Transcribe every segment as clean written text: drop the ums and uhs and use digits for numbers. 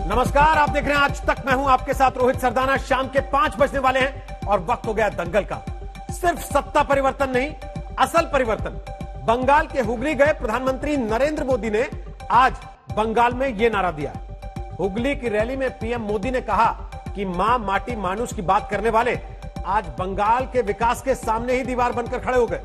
नमस्कार, आप देख रहे हैं आज तक। मैं हूं आपके साथ रोहित सरदाना। शाम के 5 बजने वाले हैं और वक्त हो गया दंगल का। सिर्फ सत्ता परिवर्तन नहीं, असल परिवर्तन। बंगाल के हुगली गए प्रधानमंत्री नरेंद्र मोदी ने आज बंगाल में यह नारा दिया। हुगली की रैली में पीएम मोदी ने कहा कि मां माटी मानुष की बात करने वाले आज बंगाल के विकास के सामने ही दीवार बनकर खड़े हो गए।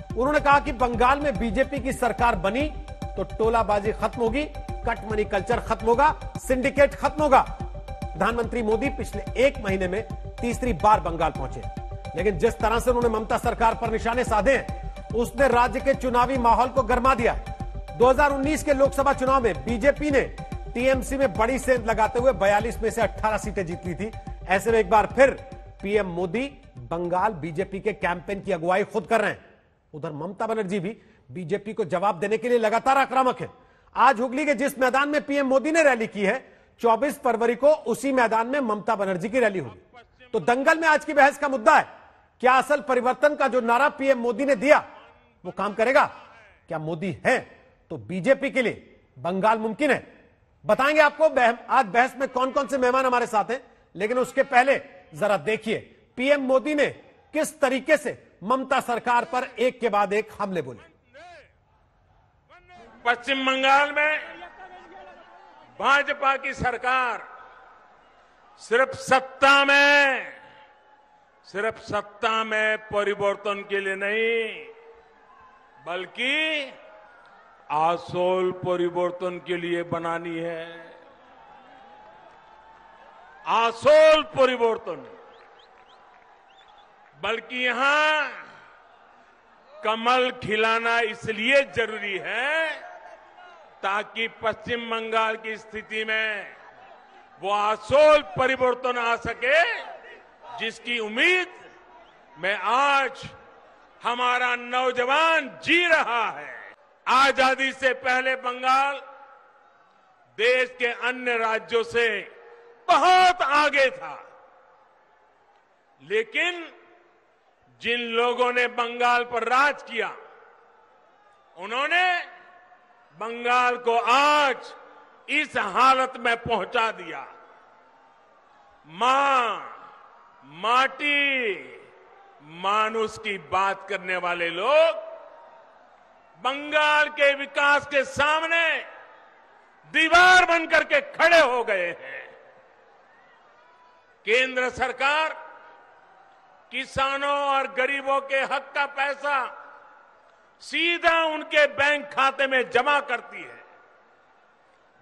उन्होंने कहा कि बंगाल में बीजेपी की सरकार बनी तो टोलाबाजी खत्म होगी, कट मनी कल्चर खत्म होगा, सिंडिकेट खत्म होगा। प्रधानमंत्री मोदी पिछले 1 महीने में तीसरी बार बंगाल पहुंचे, लेकिन जिस तरह से उन्होंने ममता सरकार पर निशाने साधे हैं, उसने राज्य के चुनावी माहौल को गरमा दिया। 2019 के लोकसभा चुनाव में बीजेपी ने टीएमसी में बड़ी सेंध लगाते हुए 42 में से 18 सीटें जीत ली थी। ऐसे में एक बार फिर पीएम मोदी बंगाल बीजेपी के कैंपेन की अगुवाई खुद कर रहे हैं। उधर ममता बनर्जी भी बीजेपी को जवाब देने के लिए लगातार आक्रामक है। आज हुगली के जिस मैदान में पीएम मोदी ने रैली की है, 24 फरवरी को उसी मैदान में ममता बनर्जी की रैली होगी। तो दंगल में आज की बहस का मुद्दा है, क्या असल परिवर्तन का जो नारा पीएम मोदी ने दिया वो काम करेगा? क्या मोदी है तो बीजेपी के लिए बंगाल मुमकिन है? बताएंगे आपको आज बहस में कौन कौन से मेहमान हमारे साथ हैं। लेकिन उसके पहले जरा देखिए पीएम मोदी ने किस तरीके से ममता सरकार पर एक के बाद एक हमले बोले। पश्चिम बंगाल में भाजपा की सरकार सिर्फ सत्ता में परिवर्तन के लिए नहीं, बल्कि आसोल परिवर्तन के लिए बनानी है। आसोल परिवर्तन, बल्कि यहां कमल खिलाना इसलिए जरूरी है ताकि पश्चिम बंगाल की स्थिति में वो आसोल परिवर्तन आ सके, जिसकी उम्मीद में आज हमारा नौजवान जी रहा है। आजादी से पहले बंगाल देश के अन्य राज्यों से बहुत आगे था, लेकिन जिन लोगों ने बंगाल पर राज किया, उन्होंने बंगाल को आज इस हालत में पहुंचा दिया। मां माटी मानुष की बात करने वाले लोग बंगाल के विकास के सामने दीवार बनकर के खड़े हो गए हैं। केंद्र सरकार किसानों और गरीबों के हक का पैसा सीधा उनके बैंक खाते में जमा करती है,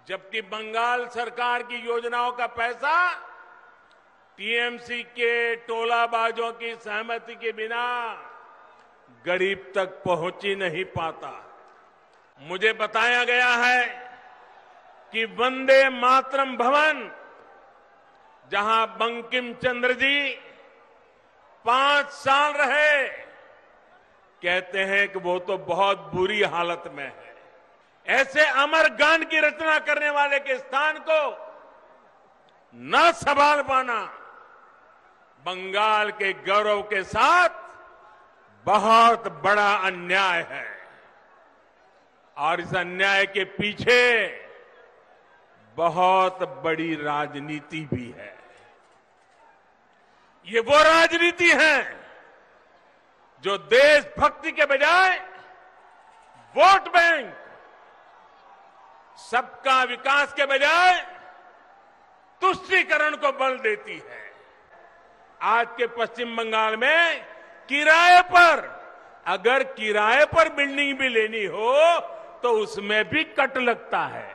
जबकि बंगाल सरकार की योजनाओं का पैसा टीएमसी के टोलाबाजों की सहमति के बिना गरीब तक पहुंच ही नहीं पाता। मुझे बताया गया है कि वंदे मातरम भवन, जहां बंकिम चंद्र जी 5 साल रहे, कहते हैं कि वो तो बहुत बुरी हालत में है। ऐसे अमर गान की रचना करने वाले के स्थान को न संभाल पाना बंगाल के गौरव के साथ बहुत बड़ा अन्याय है, और इस अन्याय के पीछे बहुत बड़ी राजनीति भी है। ये वो राजनीति है जो देशभक्ति के बजाय वोट बैंक, सबका विकास के बजाय तुष्टीकरण को बल देती है। आज के पश्चिम बंगाल में अगर किराए पर बिल्डिंग भी लेनी हो तो उसमें भी कट लगता है,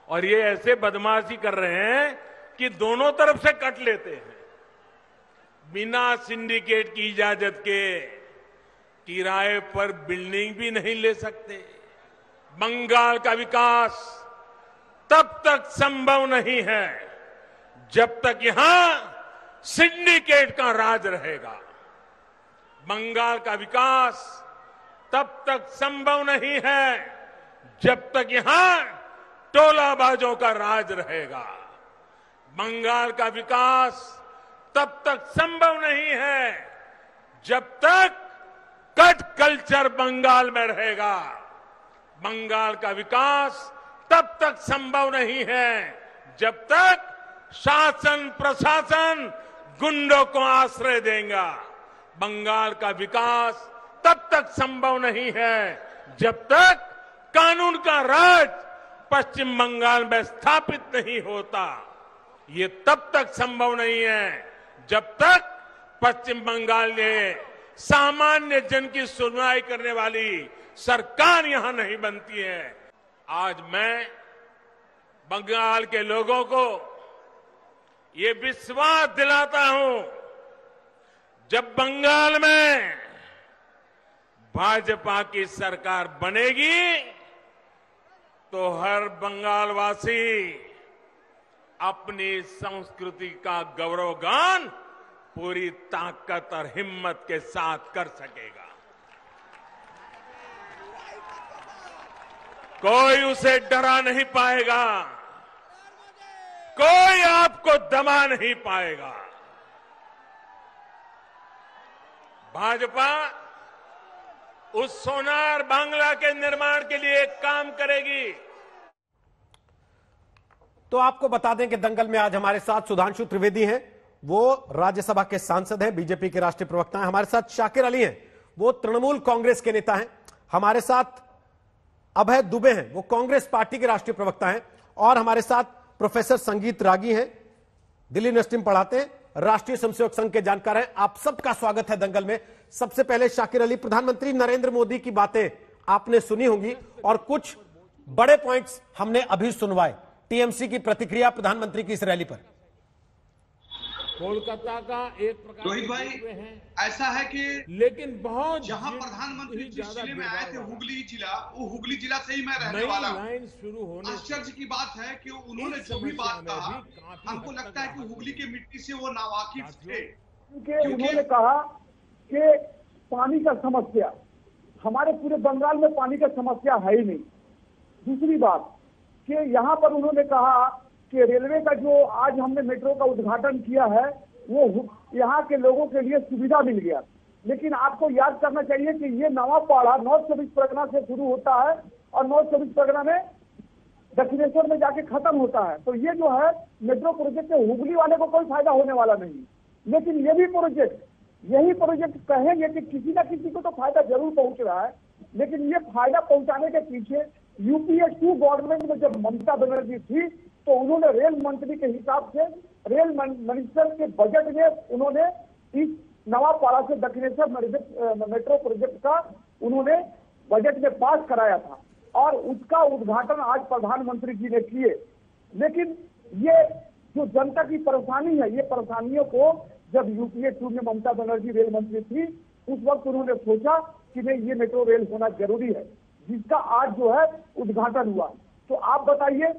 और ये ऐसे बदमाशी कर रहे हैं कि दोनों तरफ से कट लेते हैं। बिना सिंडिकेट की इजाजत के किराए पर बिल्डिंग भी नहीं ले सकते। बंगाल का विकास तब तक संभव नहीं है जब तक यहां सिंडिकेट का राज रहेगा। बंगाल का विकास तब तक संभव नहीं है जब तक यहां टोलाबाजों का राज रहेगा। बंगाल का विकास तब तक संभव नहीं है जब तक कट कल्चर बंगाल में रहेगा। बंगाल का विकास तब तक संभव नहीं है जब तक शासन प्रशासन गुंडों को आश्रय देगा। बंगाल का विकास तब तक संभव नहीं है जब तक कानून का राज पश्चिम बंगाल में स्थापित नहीं होता। ये तब तक संभव नहीं है जब तक पश्चिम बंगाल में सामान्य जन की सुनवाई करने वाली सरकार यहां नहीं बनती है। आज मैं बंगाल के लोगों को ये विश्वास दिलाता हूं, जब बंगाल में भाजपा की सरकार बनेगी तो हर बंगालवासी अपनी संस्कृति का गौरवगान पूरी ताकत और हिम्मत के साथ कर सकेगा। कोई उसे डरा नहीं पाएगा, कोई आपको दबा नहीं पाएगा। भाजपा उस सोनार बांग्ला के निर्माण के लिए काम करेगी। तो आपको बता दें कि दंगल में आज हमारे साथ सुधांशु त्रिवेदी हैं, वो राज्यसभा के सांसद हैं, बीजेपी के राष्ट्रीय प्रवक्ता हैं। हमारे साथ शाकिर अली हैं, वो तृणमूल कांग्रेस के नेता हैं। हमारे साथ अभय दुबे हैं, वो कांग्रेस पार्टी के राष्ट्रीय प्रवक्ता हैं। और हमारे साथ प्रोफेसर संगीत रागी हैं, दिल्ली यूनिवर्सिटी में पढ़ाते हैं, राष्ट्रीय स्वयंसेवक संघ के जानकार हैं। आप सबका स्वागत है दंगल में। सबसे पहले शाकिर अली, प्रधानमंत्री नरेंद्र मोदी की बातें आपने सुनी होंगी और कुछ बड़े पॉइंट्स हमने अभी सुनवाए। टीएमसी की प्रतिक्रिया प्रधानमंत्री की इस रैली पर। कोलकाता का एक प्रकार रोहित भाई, ऐसा है कि लेकिन बहुत जहां प्रधानमंत्री जिस जिले में आए थे हुगली जिला, वो हुगली जिला से ही मैं रहने वाला हूं। आश्चर्य की बात है कि उन्होंने जो भी बात कहा, हमको लगता है कि हुगली की मिट्टी से वो नावाकिफ थे। उन्होंने कहा कि पानी का समस्या, हमारे पूरे बंगाल में पानी का समस्या है ही नहीं। दूसरी बात कि यहाँ पर उन्होंने कहा कि रेलवे का जो आज हमने मेट्रो का उद्घाटन किया है वो यहाँ के लोगों के लिए सुविधा मिल गया। लेकिन आपको याद करना चाहिए कि ये नवापाड़ा नॉर्थ 24 परगना से शुरू होता है और नॉर्थ 24 परगना में दक्षिणेश्वर में जाके खत्म होता है। तो ये जो है मेट्रो प्रोजेक्ट से हुगली वाले को कोई फायदा होने वाला नहीं। लेकिन ये भी प्रोजेक्ट, यही प्रोजेक्ट कहेंगे कि किसी न किसी को तो फायदा जरूर पहुंच रहा है। लेकिन ये फायदा पहुंचाने के पीछे यूपीए 2 गवर्नमेंट में जब ममता बनर्जी थी तो उन्होंने रेल मंत्री के हिसाब से रेल मिनिस्टर के बजट में उन्होंने इस नवापाड़ा से दक्षिणेश्वर मेट्रो प्रोजेक्ट का उन्होंने बजट में पास कराया था और उसका उद्घाटन आज प्रधानमंत्री जी ने किए। लेकिन ये जो जनता की परेशानी है, ये परेशानियों को जब यूपीए 2 में ममता बनर्जी रेल मंत्री थी उस वक्त उन्होंने सोचा कि नहीं, ये मेट्रो रेल होना जरूरी है, जिसका आज जो है उद्घाटन हुआ। तो आप बताइए,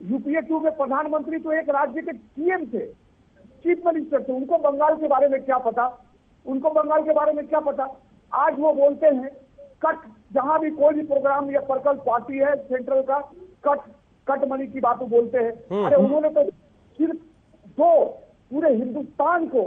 यूपीए 2 में प्रधानमंत्री तो एक राज्य के सीएम थे, चीफ मिनिस्टर थे, उनको बंगाल के बारे में क्या पता? उनको बंगाल के बारे में क्या पता? आज वो बोलते हैं कट, जहां भी कोई भी प्रोग्राम या प्रकल्प पार्टी है सेंट्रल का, कट मनी की बात बोलते हैं। अरे उन्होंने तो सिर्फ 2 पूरे हिंदुस्तान को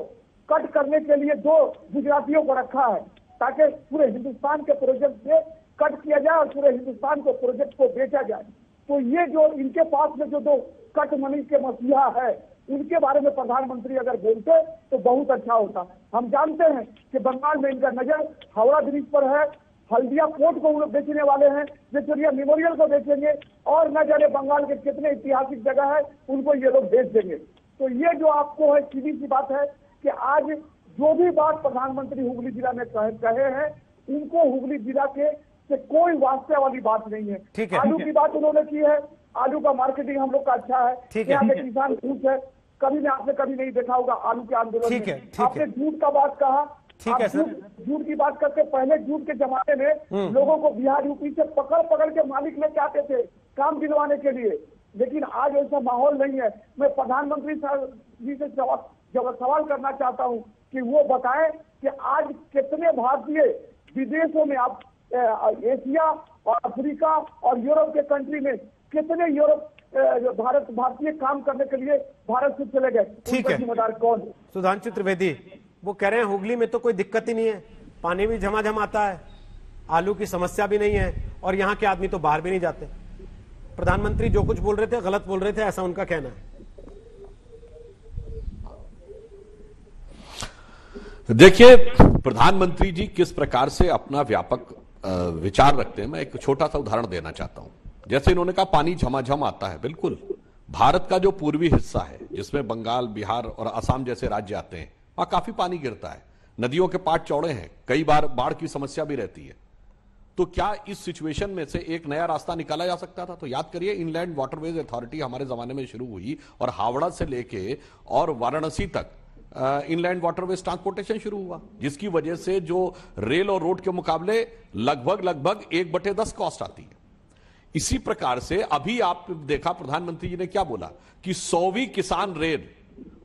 कट करने के लिए 2 गुजरातियों को रखा है ताकि पूरे हिंदुस्तान के प्रोजेक्ट से कट किया जाए और पूरे हिंदुस्तान को प्रोजेक्ट को बेचा जाए। तो ये जो इनके पास में जो 2 कट मनी के मसीहा है, उनके बारे में प्रधानमंत्री अगर बोलते तो बहुत अच्छा होता। हम जानते हैं कि बंगाल में इनका नजर हावड़ा ब्रिज पर है, हल्दिया पोर्ट को वो बेचने वाले हैं, विक्टोरिया मेमोरियल को बेचेंगे और न जाने बंगाल के कितने ऐतिहासिक जगह है उनको ये लोग बेच देंगे। तो ये जो आपको है सीधी सी बात है कि आज जो भी बात प्रधानमंत्री हुगली जिला में कहे हैं, उनको हुगली जिला के से कोई वास्ते वाली बात नहीं है। आलू की बात उन्होंने की है, आलू का मार्केटिंग हम लोग का अच्छा है, यहाँ के किसान खुश है। कभी ने आपने कभी नहीं देखा होगा आलू के आंदोलन में। आपने जूट का बात कहा, जूट की बात करके पहले जूट के जमाने में लोगों को बिहार यूपी से पकड़ के मालिक लेके आते थे काम दिलवाने के लिए। लेकिन आज ऐसा माहौल नहीं है। मैं प्रधानमंत्री जी से सवाल करना चाहता हूँ कि वो बताएं कि आज कितने भारतीय विदेशों में, आप एशिया और अफ्रीका और यूरोप के कंट्री में कितने भारतीय काम करने के लिए भारत से चले गए। ठीक है, जिम्मेदार कौन है? सुधांशु त्रिवेदी वो कह रहे हैं हुगली में तो कोई दिक्कत ही नहीं है, पानी भी झमाझम आता है, आलू की समस्या भी नहीं है और यहाँ के आदमी तो बाहर भी नहीं जाते। प्रधानमंत्री जो कुछ बोल रहे थे गलत बोल रहे थे, ऐसा उनका कहना है। देखिए, प्रधानमंत्री जी किस प्रकार से अपना व्यापक विचार रखते हैं, मैं एक छोटा सा उदाहरण देना चाहता हूं। जैसे इन्होंने कहा पानी झमाझम आता है, बिल्कुल भारत का जो पूर्वी हिस्सा है जिसमें बंगाल, बिहार और असम जैसे राज्य आते हैं, वहां काफी पानी गिरता है, नदियों के पाट चौड़े हैं, कई बार बाढ़ की समस्या भी रहती है। तो क्या इस सिचुएशन में से एक नया रास्ता निकाला जा सकता था? तो याद करिए, इनलैंड वाटरवेज अथॉरिटी हमारे जमाने में शुरू हुई और हावड़ा से लेके और वाराणसी तक इनलैंड वाटरवेज ट्रांसपोर्टेशन शुरू हुआ, जिसकी वजह से जो रेल और रोड के मुकाबले लगभग 1/10 कॉस्ट आती है। इसी प्रकार से अभी आप देखा प्रधानमंत्री जी ने क्या बोला कि 100वीं किसान रेल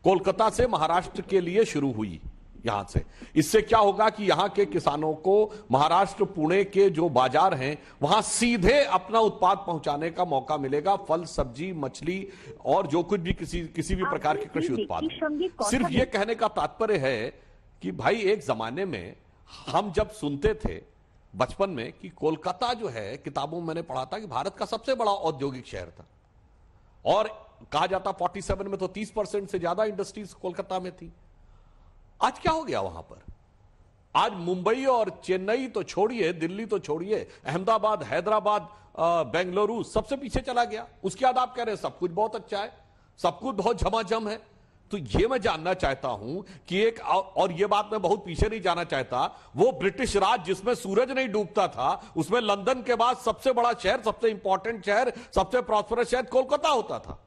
कोलकाता से महाराष्ट्र के लिए शुरू हुई यहां से। इससे क्या होगा कि यहां के किसानों को महाराष्ट्र, पुणे के जो बाजार हैं वहां सीधे अपना उत्पाद पहुंचाने का मौका मिलेगा, फल, सब्जी, मछली और जो कुछ भी किसी भी प्रकार के कृषि उत्पाद। सिर्फ यह कहने का तात्पर्य है कि भाई एक जमाने में हम जब सुनते थे बचपन में कि कोलकाता जो है, किताबों में मैंने पढ़ा था कि भारत का सबसे बड़ा औद्योगिक शहर था और कहा जाता 47 में तो 30% से ज्यादा इंडस्ट्रीज कोलकाता में थी। आज क्या हो गया वहां पर? आज मुंबई और चेन्नई तो छोड़िए, दिल्ली तो छोड़िए, अहमदाबाद, हैदराबाद, बेंगलुरु सबसे पीछे चला गया। उसके बाद आप कह रहे हैं सब कुछ बहुत अच्छा है, सब कुछ बहुत झमाझम है। तो ये मैं जानना चाहता हूं कि एक, और ये बात मैं बहुत पीछे नहीं जाना चाहता, वो ब्रिटिश राज जिसमें सूरज नहीं डूबता था, उसमें लंदन के बाद सबसे बड़ा शहर, सबसे इंपॉर्टेंट शहर, सबसे प्रॉस्परस शहर कोलकाता होता था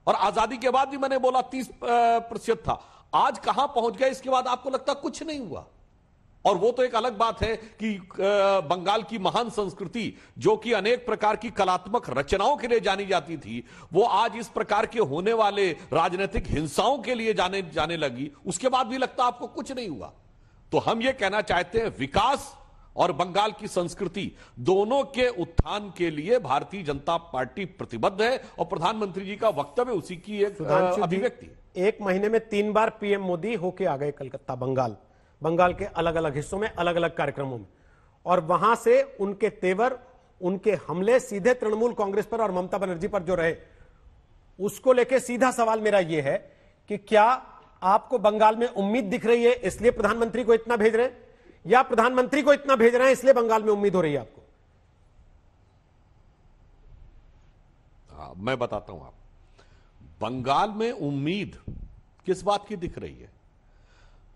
और आजादी के बाद भी मैंने बोला 30% था। आज कहां पहुंच गया? इसके बाद आपको लगता कुछ नहीं हुआ। और वो तो एक अलग बात है कि बंगाल की महान संस्कृति जो कि अनेक प्रकार की कलात्मक रचनाओं के लिए जानी जाती थी, वो आज इस प्रकार के होने वाले राजनीतिक हिंसाओं के लिए जाने लगी। उसके बाद भी लगता आपको कुछ नहीं हुआ। तो हम ये कहना चाहते हैं, विकास और बंगाल की संस्कृति दोनों के उत्थान के लिए भारतीय जनता पार्टी प्रतिबद्ध है और प्रधानमंत्री जी का वक्तव्य उसी की एक अभिव्यक्ति। एक महीने में 3 बार पीएम मोदी होके आ गए कलकत्ता, बंगाल के अलग अलग हिस्सों में, अलग अलग कार्यक्रमों में, और वहां से उनके तेवर, उनके हमले सीधे तृणमूल कांग्रेस पर और ममता बनर्जी पर जो रहे, उसको लेके सीधा सवाल मेरा यह है कि क्या आपको बंगाल में उम्मीद दिख रही है इसलिए प्रधानमंत्री को इतना भेज रहे हैं, या प्रधानमंत्री को इतना भेज रहे हैं इसलिए बंगाल में उम्मीद हो रही है आपको? मैं बताता हूं, आप बंगाल में उम्मीद किस बात की दिख रही है?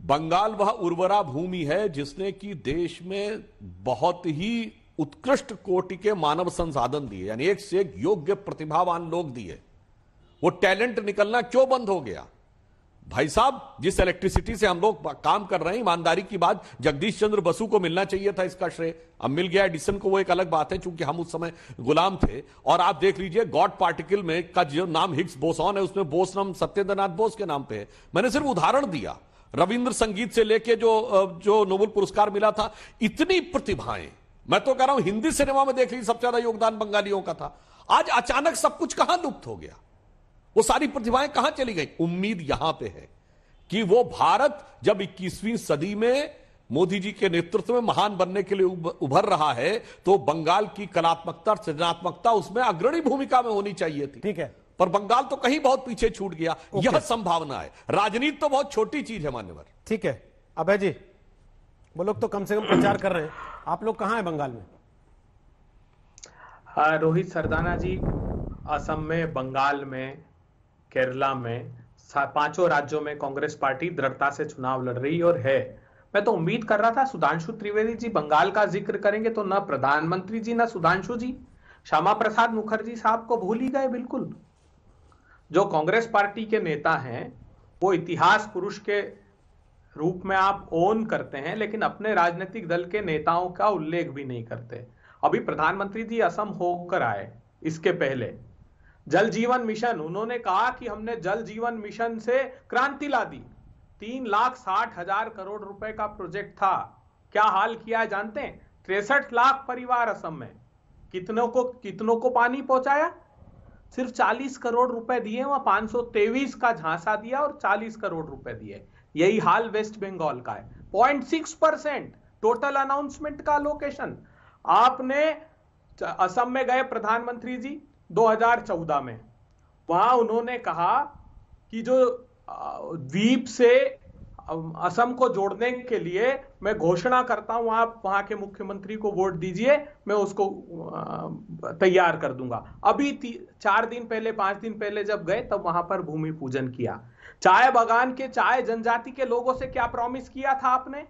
बंगाल वह उर्वरा भूमि है जिसने कि देश में बहुत ही उत्कृष्ट कोटि के मानव संसाधन दिए, यानी एक से एक योग्य प्रतिभावान लोग दिए। वो टैलेंट निकलना क्यों बंद हो गया? भाई साहब, जिस इलेक्ट्रिसिटी से हम लोग काम कर रहे हैं, ईमानदारी की बात, जगदीश चंद्र बसु को मिलना चाहिए था इसका श्रेय। अब मिल गया एडिसन को, वो एक अलग बात है, चूंकि हम उस समय गुलाम थे। और आप देख लीजिए गॉड पार्टिकल में का जो नाम हिग्स बोसॉन है, उसमें बोस नाम सत्येंद्रनाथ बोस के नाम पे है। मैंने सिर्फ उदाहरण दिया। रविंद्र संगीत से लेके जो नोबेल पुरस्कार मिला था, इतनी प्रतिभाएं, मैं तो कह रहा हूं हिंदी सिनेमा में देख लीजिए सबसे ज्यादा योगदान बंगालियों का था। आज अचानक सब कुछ कहां लुप्त हो गया? वो सारी प्रतिभाएं कहां चली गई? उम्मीद यहां पे है कि वो भारत जब 21वीं सदी में मोदी जी के नेतृत्व में महान बनने के लिए उभर रहा है, तो बंगाल की कलात्मकता, सृजनात्मकता उसमें अग्रणी भूमिका में होनी चाहिए थी। ठीक है, पर बंगाल तो कहीं बहुत पीछे छूट गया। यह संभावना है। राजनीति तो बहुत छोटी चीज है मान्यवर। ठीक है, अभय जी, वो लोग तो कम से कम प्रचार कर रहे हैं, आप लोग कहां हैं बंगाल में? रोहित सरदाना जी, असम में, बंगाल में, केरला में, 5 राज्यों में कांग्रेस पार्टी दृढ़ता से चुनाव लड़ रही और है। मैं तो उम्मीद कर रहा था सुधांशु त्रिवेदी जी बंगाल का जिक्र करेंगे, तो न प्रधानमंत्री जी न सुधांशु जी, श्यामा प्रसाद मुखर्जी साहब को भूल ही गए बिल्कुल। जो कांग्रेस पार्टी के नेता हैं वो इतिहास पुरुष के रूप में आप ओन करते हैं, लेकिन अपने राजनीतिक दल के नेताओं का उल्लेख भी नहीं करते। अभी प्रधानमंत्री जी असम होकर आए, इसके पहले जल जीवन मिशन, उन्होंने कहा कि हमने जल जीवन मिशन से क्रांति ला दी। 3,60,000 करोड़ रुपए का प्रोजेक्ट था। क्या हाल किया है जानते हैं? 63 लाख परिवार असम में, कितनों को पानी पहुंचाया? सिर्फ 40 करोड़ रुपए दिए, वहां 523 का झांसा दिया और 40 करोड़ रुपए दिए। यही हाल वेस्ट बंगाल का है। 0.6% टोटल अनाउंसमेंट का लोकेशन। आपने असम में गए प्रधानमंत्री जी, 2014 में। वहां उन्होंने कहा कि जो द्वीप से असम को जोड़ने के लिए मैं घोषणा करता हूं, आप वहां के मुख्यमंत्री को वोट दीजिए, मैं उसको तैयार कर दूंगा। अभी 4 दिन पहले 5 दिन पहले जब गए तब वहां पर भूमि पूजन किया। चाय बागान के चाय जनजाति के लोगों से क्या प्रॉमिस किया था आपने?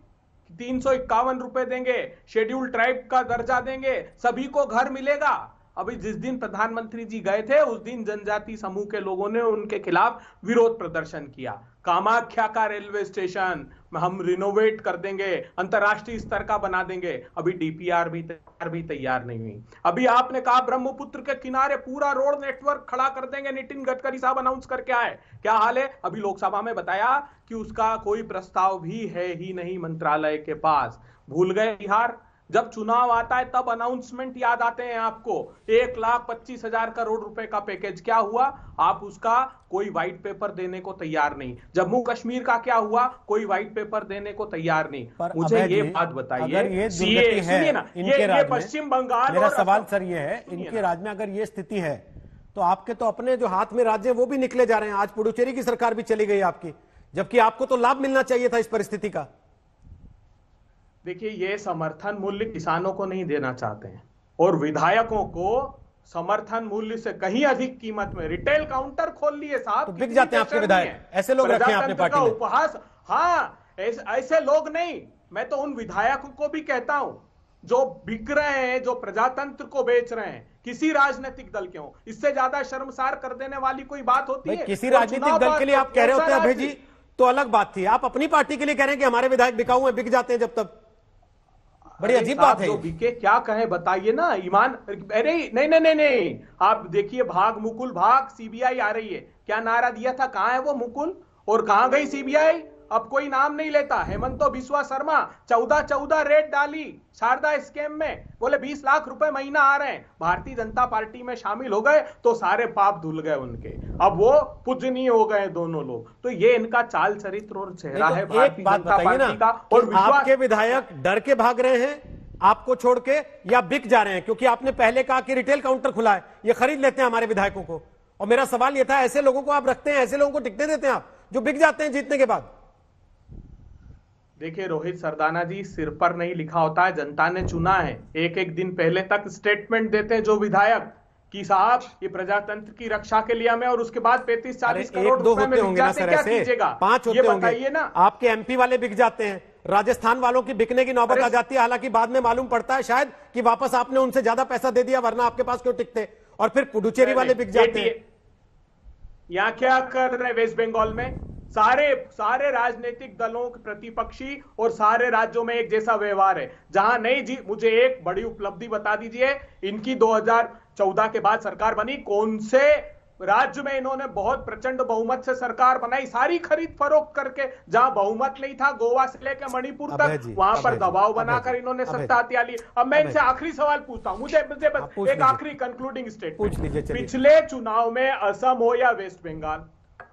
351 रुपए देंगे, शेड्यूल ट्राइब का दर्जा देंगे, सभी को घर मिलेगा। अभी जिस दिन प्रधानमंत्री जी गए थे उस दिन जनजाति समूह के लोगों ने उनके खिलाफ विरोध प्रदर्शन किया। कामाख्या का रेलवे स्टेशन हम रिनोवेट कर देंगे, अंतरराष्ट्रीय स्तर का बना देंगे। अभी डीपीआर भी तैयार नहीं हुई। अभी आपने कहा ब्रह्मपुत्र के किनारे पूरा रोड नेटवर्क खड़ा कर देंगे, नितिन गडकरी साहब अनाउंस करके आए। क्या हाल है? अभी लोकसभा में बताया कि उसका कोई प्रस्ताव भी है ही नहीं मंत्रालय के पास। भूल गए बिहार? जब चुनाव आता है तब अनाउंसमेंट याद आते हैं आपको। 1,25,000 करोड़ रुपए का पैकेज, क्या हुआ? आप उसका कोई व्हाइट पेपर देने को तैयार नहीं। जम्मू कश्मीर का क्या हुआ? कोई व्हाइट पेपर देने को तैयार नहीं। मुझे ये बात बताइए, सुनिए ना, ये पश्चिम बंगाल, मेरा सवाल सर ये है, इनके राज्य में अगर ये स्थिति है तो आपके तो अपने जो हाथ में राज्य है वो भी निकले जा रहे हैं। आज पुडुचेरी की सरकार भी चली गई आपकी, जबकि आपको तो लाभ मिलना चाहिए था इस परिस्थिति का। देखिए, ये समर्थन मूल्य किसानों को नहीं देना चाहते हैं और विधायकों को समर्थन मूल्य से कहीं अधिक कीमत में रिटेल काउंटर खोल लिए साहब। तो बिक जाते हैं आपके विधायक, ऐसे लोग रखे हैं आपने पार्टी में। उपहास, हाँ, ऐसे लोग नहीं। मैं तो उन विधायकों को भी कहता हूं जो बिक रहे हैं, जो प्रजातंत्र को बेच रहे हैं, किसी राजनीतिक दल के हो। इससे ज्यादा शर्मसार कर देने वाली कोई बात होती है? किसी राजनीतिक दल के लिए आप कह रहे होते हैं अभय जी तो अलग बात थी। आप अपनी पार्टी के लिए कह रहे हैं कि हमारे विधायक बिकाऊ हैं, बिक जाते हैं जब तब। बड़ी अजीब बात है। जो बिके क्या कहे बताइए ना। ईमान, अरे नहीं, आप देखिए, भाग मुकुल भाग, सीबीआई आ रही है। क्या नारा दिया था? कहां है वो मुकुल और कहां गई सीबीआई? अब कोई नाम नहीं लेता। हेमंतो बिस्वा शर्मा 14 रेड डाली शारदा स्कैम में, बोले 20 लाख रुपए महीना आ रहे हैं। भारतीय जनता पार्टी में शामिल हो गए तो सारे पाप धुल गए उनके। अब वो पूजनीय हो गए दोनों लोग। तो ये इनका चाल चरित्र और चेहरा है भारतीय जनता पार्टी का। और आपके विधायक डर के भाग रहे हैं आपको छोड़ के, या बिक जा रहे हैं? क्योंकि आपने पहले कहा कि रिटेल काउंटर खुला है, ये खरीद लेते हैं हमारे विधायकों को। और मेरा सवाल यह था, ऐसे लोगों को आप रखते हैं, ऐसे लोगों को टिकने देते हैं आप जो बिक जाते हैं जीतने के बाद? देखिए रोहित सरदाना जी, सिर पर नहीं लिखा होता है, जनता ने चुना है। एक दिन पहले तक स्टेटमेंट देते हैं जो विधायक कि साहब ये प्रजातंत्र की रक्षा के लिए हमें, और उसके बाद 35-40 करोड़ रुपए में बिक जाते, क्या कीजिएगा? 5 होते बताइए ना। आपके एमपी वाले बिक जाते हैं, राजस्थान वालों की बिकने की नौबत आ जाती है। हालांकि बाद में मालूम पड़ता है शायद कि वापस आपने उनसे ज्यादा पैसा दे दिया, वरना आपके पास क्यों टिकते। और फिर पुडुचेरी वाले बिक जाते हैं। यहाँ क्या कर रहे वेस्ट बंगाल में? सारे राजनीतिक दलों के प्रतिपक्षी और सारे राज्यों में एक जैसा व्यवहार है। जहां नहीं जी, मुझे एक बड़ी उपलब्धि बता दीजिए, इनकी 2014 के बाद सरकार बनी, कौन से राज्य में इन्होंने बहुत प्रचंड बहुमत से सरकार बनाई? सारी खरीद फरोख्त करके, जहां बहुमत नहीं था, गोवा से लेकर मणिपुर तक, वहां पर दबाव बनाकर इन्होंने सत्ता हथिया ली। अब मैं इनसे आखिरी सवाल पूछता हूं, मुझे बस एक आखिरी कंक्लूडिंग स्टेटमेंट। पिछले चुनाव में असम हो या वेस्ट बंगाल,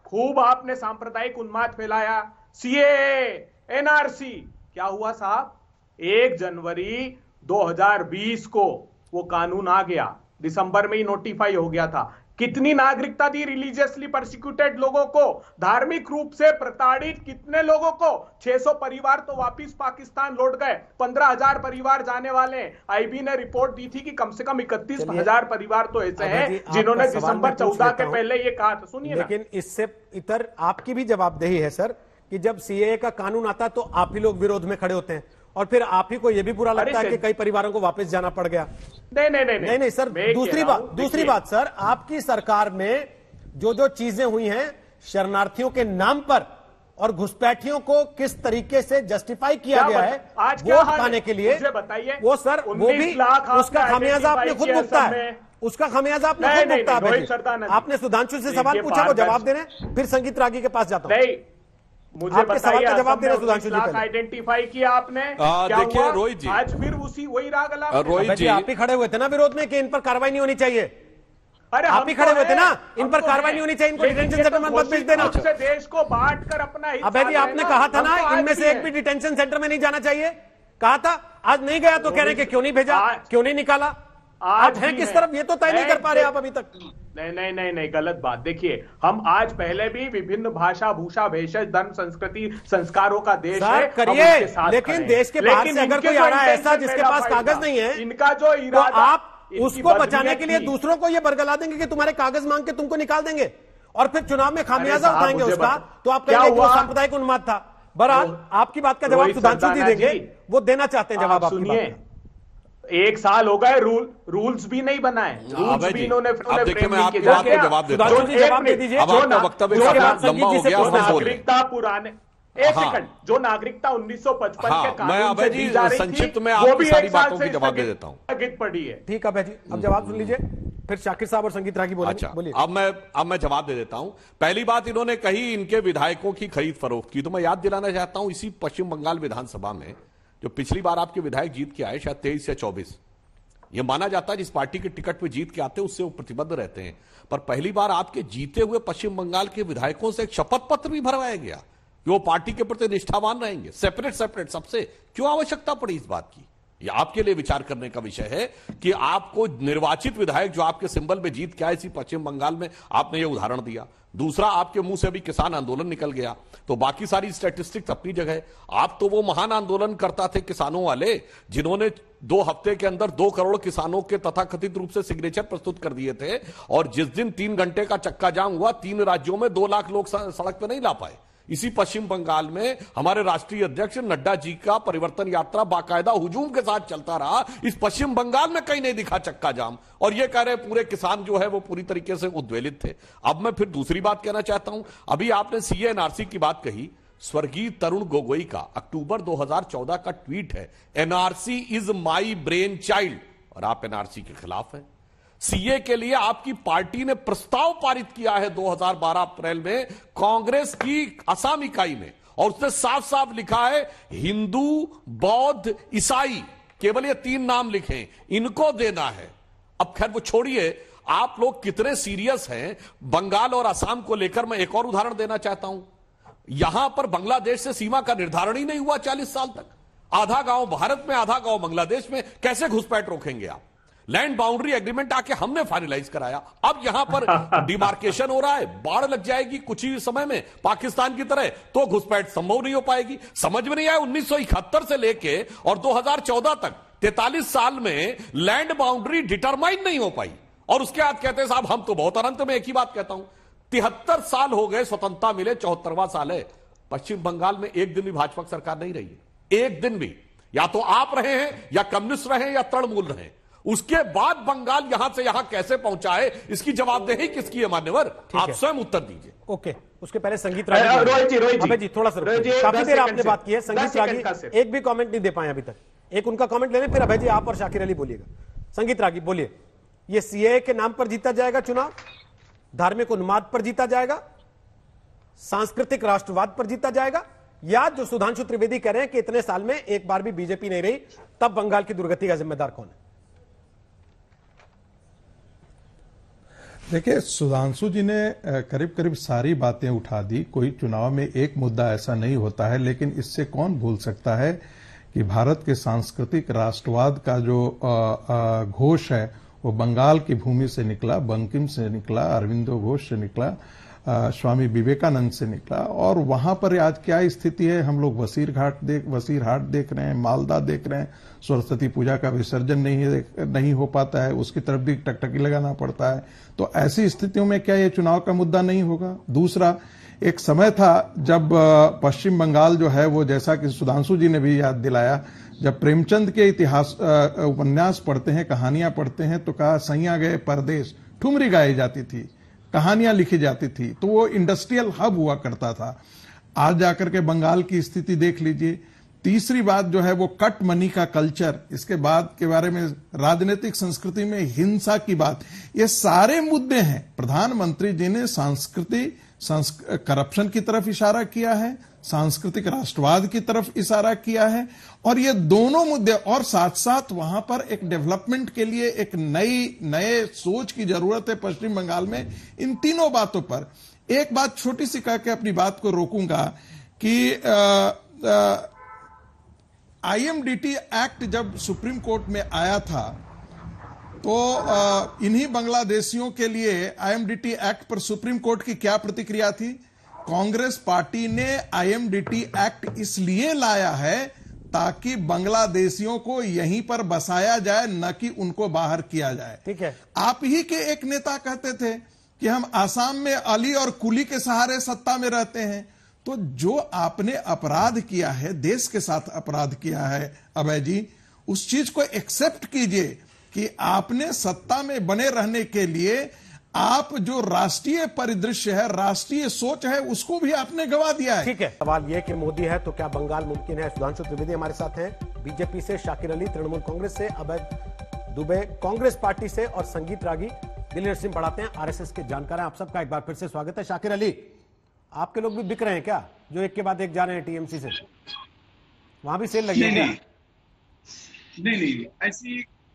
खूब आपने सांप्रदायिक उन्माद फैलाया, सीएए, एनआरसी, क्या हुआ साहब? 1 जनवरी 2020 को वो कानून आ गया, दिसंबर में ही नोटिफाई हो गया था। कितनी नागरिकता दी रिलीजियसली परसिक्यूटेड लोगों को, धार्मिक रूप से प्रताड़ित कितने लोगों को? 600 परिवार तो वापिस पाकिस्तान लौट गए, 15,000 परिवार जाने वाले हैं। आईबी ने रिपोर्ट दी थी कि कम से कम 31,000 परिवार तो ऐसे हैं जिन्होंने दिसंबर 14 के पहले ये कहा था। सुनिए, लेकिन इससे इतर आपकी भी जवाबदेही है सर कि जब सीएए का कानून आता है तो आप ही लोग विरोध में खड़े होते हैं, और फिर आप ही को यह भी बुरा लगता है कि कई परिवारों को वापस जाना पड़ गया। नहीं सर, दूसरी बात सर, आपकी सरकार में जो चीजें हुई हैं शरणार्थियों के नाम पर और घुसपैठियों को किस तरीके से जस्टिफाई किया गया है वोट पाने के लिए, बताइए। वो सर वो भी उसका खामियाजा आपने खुद भुगता है, उसका खामियाजा आपने खुद भुगता है। आपने सुधांशु से सवाल पूछा, वो जवाब दे रहे हैं, फिर संगीत रागी के पास जाता हूं। मुझे बताइए, जवाब देना सुधांशु जी, आइडेंटिफाई किया आपने? देखिए रोहित जी, आज फिर वही राग अलाप। रोहित जी, आप ही खड़े हुए थे ना विरोध में कि इन पर कार्रवाई नहीं होनी चाहिए। अरे आप ही खड़े हुए थे ना, इन पर कार्रवाई नहीं होनी चाहिए, इनको डिटेंशन सेंटर में मत भेज देना। देश को बांट कर अपना अबे जी, आपने कहा था ना इनमें से एक भी डिटेंशन सेंटर में नहीं जाना चाहिए, कहा था। आज नहीं गया तो कह रहे कि क्यों नहीं भेजा, क्यों नहीं निकाला? आप हैं किस तरफ ये तो तय नहीं कर पा रहे आप अभी तक। नहीं, गलत बात। देखिए, हम आज पहले भी विभिन्न भाषा, भूषा, भेषज, धर्म, संस्कृति, संस्कारों का देश है, करिए, लेकिन देश के बाहर से अगर कोई आ रहा है ऐसा जिसके पास कागज नहीं है, इनका जो इरादा, तो आप उसको बचाने के लिए दूसरों को ये बरगला देंगे कि तुम्हारे कागज मांग के तुमको निकाल देंगे और फिर चुनाव में खामियाजा उठाएंगे उसका, तो आप कहेंगे कि वो सांप्रदायिक उन्माद था। बहरहाल आपकी बात का जवाब सुधांशु जी देंगे, वो देना चाहते हैं जवाब। सुनिए, 1 साल हो गए, रूल्स भी नहीं बनाए, रूल्स भी इन्होंने देखिए, मैं आपकी बात का जवाब देता हूं। जवाब दे दीजिए। अब आपका वक्तव्य लंबा हो गया, नागरिकता पुराने, एक सेकंड, जो नागरिकता 1955 के कानून से दी जा रही थी, संक्षिप्त में आपकी सारी बातों की जवाब दे देता हूं। स्थगित पड़ी है। ठीक है जी, अब जवाब सुन लीजिए, फिर शाकिर साहब और संगीत रागी बोलेंगे। अच्छा, अब मैं जवाब दे देता हूं। पहली बात इन्होंने कही इनके विधायकों की खरीद फरोख्त की, तो मैं याद दिलाना चाहता हूं, इसी पश्चिम बंगाल विधानसभा में जो पिछली बार आपके विधायक जीत के आए, शायद 23 या 24, यह माना जाता है जिस पार्टी के टिकट पे जीत के आते हैं उससे वो प्रतिबद्ध रहते हैं, पर पहली बार आपके जीते हुए पश्चिम बंगाल के विधायकों से एक शपथ पत्र भी भरवाया गया कि वो पार्टी के प्रति निष्ठावान रहेंगे, सेपरेट सबसे। क्यों आवश्यकता पड़ी इस बात की? यह आपके लिए विचार करने का विषय है कि आपको निर्वाचित विधायक जो आपके सिंबल में जीत के आए इसी पश्चिम बंगाल में, आपने ये उदाहरण दिया। दूसरा, आपके मुंह से अभी किसान आंदोलन निकल गया, तो बाकी सारी स्टैटिस्टिक्स अपनी जगह। आप तो वो महान आंदोलन करता थे किसानों वाले, जिन्होंने 2 हफ्ते के अंदर 2 करोड़ किसानों के तथाकथित रूप से सिग्नेचर प्रस्तुत कर दिए थे, और जिस दिन 3 घंटे का चक्का जाम हुआ, 3 राज्यों में 2 लाख लोग सड़क पर नहीं ला पाए। इसी पश्चिम बंगाल में हमारे राष्ट्रीय अध्यक्ष नड्डा जी का परिवर्तन यात्रा बाकायदा हुजूम के साथ चलता रहा। इस पश्चिम बंगाल में कहीं नहीं दिखा चक्का जाम, और ये कह रहे पूरे किसान जो है वो पूरी तरीके से उद्वेलित थे। अब मैं फिर दूसरी बात कहना चाहता हूं, अभी आपने सीए एनआरसी की बात कही, स्वर्गीय तरुण गोगोई का अक्टूबर 2014 का ट्वीट है, NRC is my brain child, और आप एनआरसी के खिलाफ हैं। सीए के लिए आपकी पार्टी ने प्रस्ताव पारित किया है 2012 अप्रैल में कांग्रेस की असम इकाई में, और उसने साफ साफ लिखा है हिंदू, बौद्ध, ईसाई, केवल ये 3 नाम लिखे, इनको देना है। अब खैर वो छोड़िए, आप लोग कितने सीरियस हैं बंगाल और असम को लेकर। मैं एक और उदाहरण देना चाहता हूं, यहां पर बांग्लादेश से सीमा का निर्धारण ही नहीं हुआ 40 साल तक। आधा गांव भारत में, आधा गांव बांग्लादेश में, कैसे घुसपैठ रोकेंगे आप? लैंड बाउंड्री एग्रीमेंट आके हमने फाइनलाइज कराया, अब यहां पर डिमार्केशन हो रहा है, बाढ़ लग जाएगी कुछ ही समय में पाकिस्तान की तरह, तो घुसपैठ संभव नहीं हो पाएगी। समझ में नहीं आया 1971 से लेके और 2014 तक 43 साल में लैंड बाउंड्री डिटरमाइन नहीं हो पाई, और उसके बाद कहते हैं साहब हम तो बहुत अनंत में। एक ही बात कहता हूं, 73 साल हो गए स्वतंत्रता मिले, 74वां साल है, पश्चिम बंगाल में एक दिन भी भाजपा सरकार नहीं रही है, एक दिन भी। या तो आप रहे हैं, या कम्युनिस्ट रहे, या तृणमूल रहे। उसके बाद बंगाल यहां से यहां कैसे पहुंचा है, इसकी जवाबदेही किसकी है मान्यवर? आप स्वयं उत्तर दीजिए। ओके, उसके पहले संगीत रागी। रोहित जी थोड़ा सा, काफी देर आपने बात की है, संगीत रागी एक भी कमेंट नहीं दे पाए अभी तक। एक उनका कमेंट लेने, फिर अभय जी आप और शाकिर अली बोलिएगा। संगीत रागी बोलिए, ये सीए के नाम पर जीता जाएगा चुनाव, धार्मिक उन्माद पर जीता जाएगा, सांस्कृतिक राष्ट्रवाद पर जीता जाएगा, या जो सुधांशु त्रिवेदी कह रहे हैं कि इतने साल में एक बार भी बीजेपी नहीं रही, तब बंगाल की दुर्गति का जिम्मेदार कौन है? देखिए, सुधांशु जी ने करीब करीब सारी बातें उठा दी। कोई चुनाव में एक मुद्दा ऐसा नहीं होता है, लेकिन इससे कौन भूल सकता है कि भारत के सांस्कृतिक राष्ट्रवाद का जो घोष है वो बंगाल की भूमि से निकला, बंकिम से निकला, अरविंदो घोष से निकला, स्वामी विवेकानंद से निकला। और वहां पर आज क्या स्थिति है, हम लोग वसीर हाट देख रहे हैं, मालदा देख रहे हैं, सरस्वती पूजा का विसर्जन नहीं हो पाता है, उसकी तरफ भी टकटकी लगाना पड़ता है। तो ऐसी स्थितियों में क्या ये चुनाव का मुद्दा नहीं होगा? दूसरा, एक समय था जब पश्चिम बंगाल जो है वो, जैसा कि सुधांशु जी ने भी याद दिलाया, जब प्रेमचंद के इतिहास उपन्यास पढ़ते हैं, कहानियां पढ़ते हैं, तो कहा सैया गए परदेश, ठुमरी गाई जाती थी, कहानियां लिखी जाती थी, तो वो इंडस्ट्रियल हब हुआ करता था। आज जाकर के बंगाल की स्थिति देख लीजिए। तीसरी बात जो है वो कट मनी का कल्चर, इसके बाद के बारे में राजनीतिक संस्कृति में हिंसा की बात, ये सारे मुद्दे हैं। प्रधानमंत्री जी ने करप्शन की तरफ इशारा किया है, सांस्कृतिक राष्ट्रवाद की तरफ इशारा किया है, और ये दोनों मुद्दे, और साथ साथ वहां पर एक डेवलपमेंट के लिए एक नए सोच की जरूरत है पश्चिम बंगाल में। इन तीनों बातों पर एक बात छोटी सी कह के अपनी बात को रोकूंगा कि आईएमडीटी एक्ट जब सुप्रीम कोर्ट में आया था, तो इन्हीं बांग्लादेशियों के लिए आईएमडीटी एक्ट पर सुप्रीम कोर्ट की क्या प्रतिक्रिया थी? कांग्रेस पार्टी ने आईएमडीटी एक्ट इसलिए लाया है ताकि बांग्लादेशियों को यहीं पर बसाया जाए, न कि उनको बाहर किया जाए। ठीक है। आप ही के एक नेता कहते थे कि हम आसाम में अली और कुली के सहारे सत्ता में रहते हैं। तो जो आपने अपराध किया है, देश के साथ अपराध किया है अभय जी, उस चीज को एक्सेप्ट कीजिए कि आपने सत्ता में बने रहने के लिए आप जो राष्ट्रीय परिदृश्य है, राष्ट्रीय सोच है, उसको भी आपने गवा दिया है। ठीक है। सवाल यह कि मोदी है तो क्या बंगाल मुमकिन है? सुधांशु त्रिवेदी हमारे साथ हैं, बीजेपी से शाकिर अली, तृणमूल कांग्रेस से अभय दुबे, कांग्रेस पार्टी से, और संगीत रागी दिल्ली यूनिवर्सिटी पढ़ाते हैं, आरएसएस के जानकार हैं। आप सबका एक बार फिर से स्वागत है। शाकिर अली, आपके लोग भी बिक रहे हैं क्या, जो एक के बाद एक जा रहे हैं टीएमसी से? वहां भी सेल लगी है क्या? नहीं,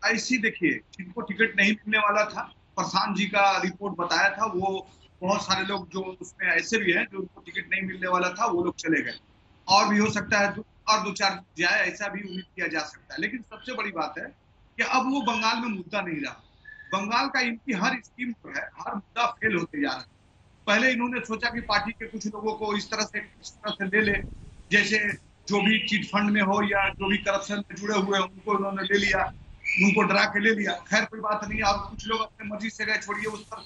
ऐसी देखिए, जिनको टिकट नहीं मिलने वाला था, प्रशांत जी का रिपोर्ट बताया था, वो बहुत सारे लोग जो उसमें ऐसे भी हैं जो उनको टिकट नहीं मिलने वाला था, वो लोग चले गए। और भी हो सकता है और दो चार जाए, ऐसा भी उम्मीद किया जा सकता है। लेकिन सबसे बड़ी बात है कि अब वो बंगाल में मुद्दा नहीं रहा। बंगाल का इनकी हर स्कीम जो है, हर मुद्दा फेल होते जा रहा है। पहले इन्होंने सोचा कि पार्टी के कुछ लोगों को इस तरह से ले ले, जैसे जो भी चिट फंड में हो या जो भी करप्शन में जुड़े हुए हैं उनको इन्होंने ले लिया, उनको डरा के ले लिया। खैर कोई बात नहीं, और कुछ लोग अपने मर्जी से गए, छोड़िए, उस पर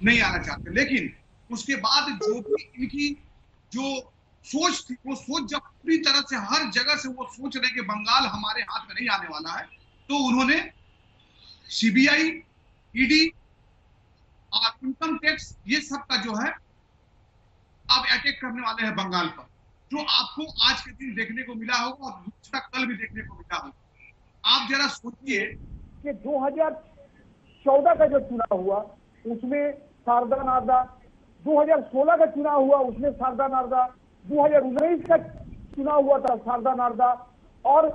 नहीं आना चाहते। लेकिन उसके बाद जो भी इनकी जो सोच थी, वो सोच जब पूरी तरह से हर जगह से वो सोच रहे कि बंगाल हमारे हाथ में नहीं आने वाला है, तो उन्होंने सीबीआई, ईडी और इनकम टैक्स, ये सब का जो है अब अटैक करने वाले हैं बंगाल पर, जो आपको आज के दिन देखने को मिला होगा और दूसरा कल भी देखने को मिला होगा। आप जरा सोचिए कि 2014 का जो चुनाव हुआ उसमें शारदा नारदा, 2016 का चुनाव हुआ उसमें शारदा नारदा, 2019 का चुनाव हुआ था शारदा नारदा, और